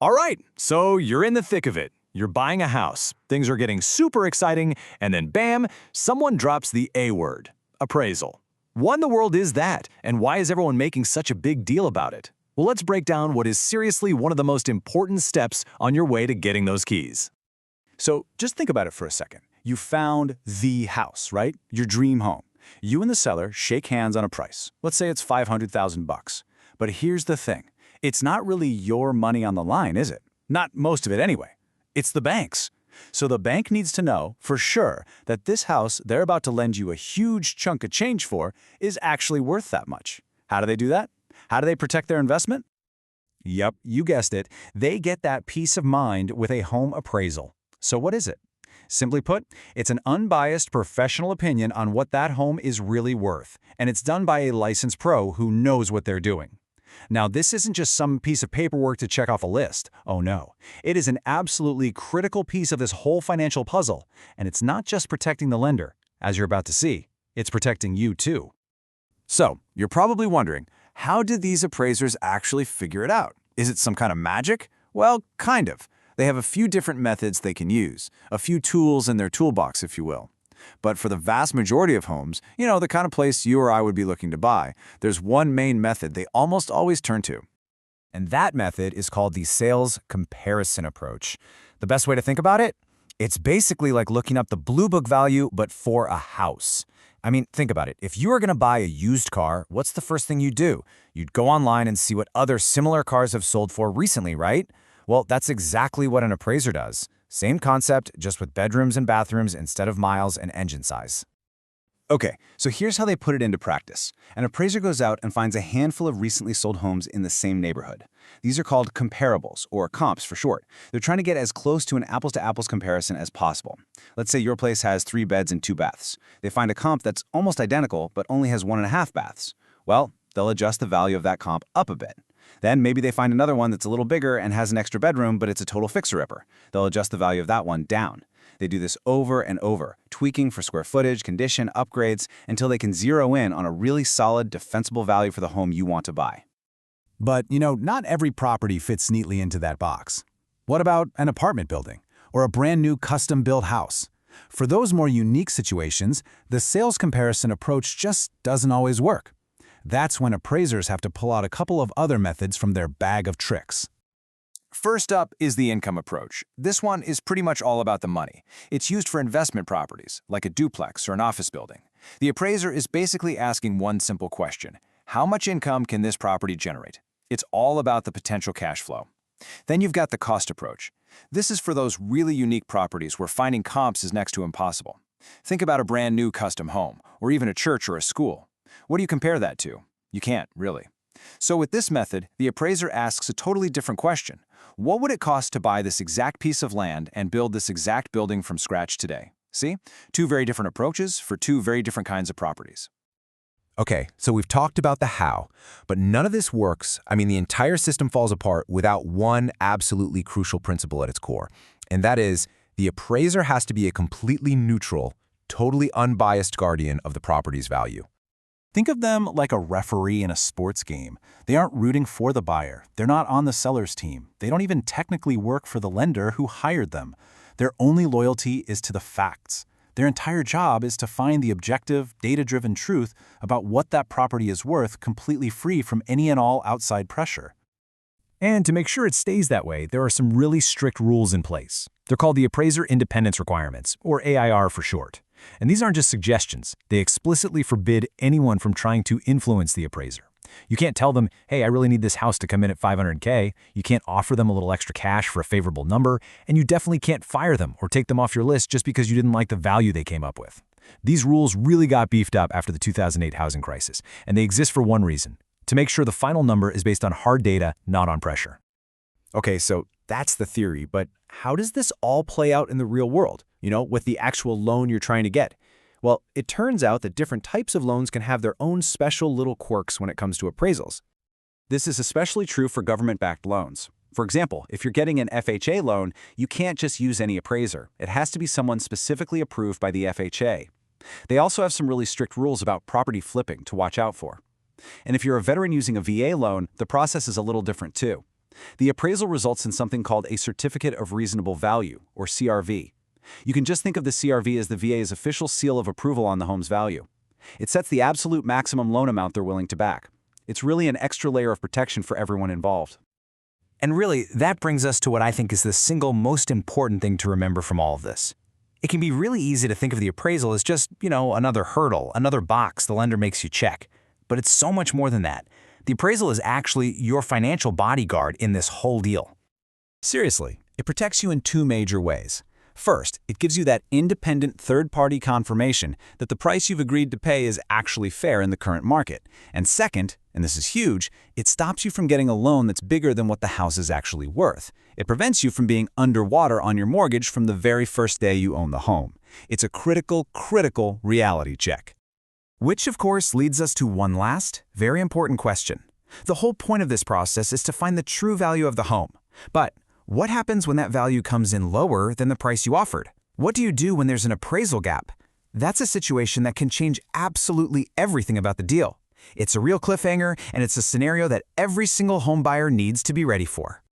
All right, so you're in the thick of it. You're buying a house. Things are getting super exciting, and then bam, someone drops the A word, appraisal. What in the world is that, and why is everyone making such a big deal about it? Well, let's break down what is seriously one of the most important steps on your way to getting those keys. So just think about it for a second. You found the house, right? Your dream home. You and the seller shake hands on a price. Let's say it's $500,000. But here's the thing. It's not really your money on the line, is it? Not most of it anyway. It's the bank's. So the bank needs to know for sure that this house they're about to lend you a huge chunk of change for is actually worth that much. How do they do that? How do they protect their investment? Yep, you guessed it. They get that peace of mind with a home appraisal. So what is it? Simply put, it's an unbiased professional opinion on what that home is really worth, and it's done by a licensed pro who knows what they're doing. Now, this isn't just some piece of paperwork to check off a list. Oh no. It is an absolutely critical piece of this whole financial puzzle, and it's not just protecting the lender, as you're about to see. It's protecting you too. So, you're probably wondering, how did these appraisers actually figure it out? Is it some kind of magic? Well, kind of. They have a few different methods they can use, a few tools in their toolbox, if you will. But for the vast majority of homes, the kind of place you or I would be looking to buy, there's one main method they almost always turn to. And that method is called the sales comparison approach. The best way to think about it? It's basically like looking up the Blue Book value, but for a house. I mean, think about it. If you were going to buy a used car, what's the first thing you'd do? You'd go online and see what other similar cars have sold for recently, right? Well, that's exactly what an appraiser does. Same concept, just with bedrooms and bathrooms instead of miles and engine size. Okay, so here's how they put it into practice. An appraiser goes out and finds a handful of recently sold homes in the same neighborhood. These are called comparables, or comps for short. They're trying to get as close to an apples-to-apples comparison as possible. Let's say your place has 3 beds and 2 baths. They find a comp that's almost identical, but only has 1.5 baths. Well, they'll adjust the value of that comp up a bit. Then maybe they find another one that's a little bigger and has an extra bedroom, but it's a total fixer-upper. They'll adjust the value of that one down. They do this over and over, tweaking for square footage, condition, upgrades, until they can zero in on a really solid, defensible value for the home you want to buy. But, not every property fits neatly into that box. What about an apartment building or a brand new custom-built house? For those more unique situations, the sales comparison approach just doesn't always work. That's when appraisers have to pull out a couple of other methods from their bag of tricks. First up is the income approach. This one is pretty much all about the money. It's used for investment properties, like a duplex or an office building. The appraiser is basically asking one simple question: how much income can this property generate? It's all about the potential cash flow. Then you've got the cost approach. This is for those really unique properties where finding comps is next to impossible. Think about a brand new custom home, or even a church or a school. What do you compare that to? You can't, really. So with this method, the appraiser asks a totally different question. What would it cost to buy this exact piece of land and build this exact building from scratch today? See? 2 very different approaches for 2 very different kinds of properties. Okay, so we've talked about the how, but none of this works. The entire system falls apart without one absolutely crucial principle at its core. And that is, the appraiser has to be a completely neutral, totally unbiased guardian of the property's value. Think of them like a referee in a sports game. They aren't rooting for the buyer. They're not on the seller's team. They don't even technically work for the lender who hired them. Their only loyalty is to the facts. Their entire job is to find the objective, data-driven truth about what that property is worth, completely free from any and all outside pressure. And to make sure it stays that way, there are some really strict rules in place. They're called the Appraiser Independence Requirements, or AIR for short. And these aren't just suggestions. They explicitly forbid anyone from trying to influence the appraiser. You can't tell them, hey, I really need this house to come in at $500K. You can't offer them a little extra cash for a favorable number, and you definitely can't fire them or take them off your list just because you didn't like the value they came up with. These rules really got beefed up after the 2008 housing crisis, and they exist for one reason: to make sure the final number is based on hard data, not on pressure. Okay, so that's the theory, but how does this all play out in the real world, with the actual loan you're trying to get? Well, it turns out that different types of loans can have their own special little quirks when it comes to appraisals. This is especially true for government-backed loans. For example, if you're getting an FHA loan, you can't just use any appraiser. It has to be someone specifically approved by the FHA. They also have some really strict rules about property flipping to watch out for. And if you're a veteran using a VA loan, the process is a little different too. The appraisal results in something called a Certificate of Reasonable Value, or CRV. You can just think of the CRV as the VA's official seal of approval on the home's value. It sets the absolute maximum loan amount they're willing to back. It's really an extra layer of protection for everyone involved. And really, that brings us to what I think is the single most important thing to remember from all of this. It can be really easy to think of the appraisal as just, another hurdle, another box the lender makes you check. But it's so much more than that. The appraisal is actually your financial bodyguard in this whole deal. Seriously, it protects you in two major ways. First, it gives you that independent third-party confirmation that the price you've agreed to pay is actually fair in the current market. And second, and this is huge, it stops you from getting a loan that's bigger than what the house is actually worth. It prevents you from being underwater on your mortgage from the very first day you own the home. It's a critical reality check. Which, of course, leads us to one last, very important question. The whole point of this process is to find the true value of the home. But what happens when that value comes in lower than the price you offered? What do you do when there's an appraisal gap? That's a situation that can change absolutely everything about the deal. It's a real cliffhanger, and it's a scenario that every single home buyer needs to be ready for.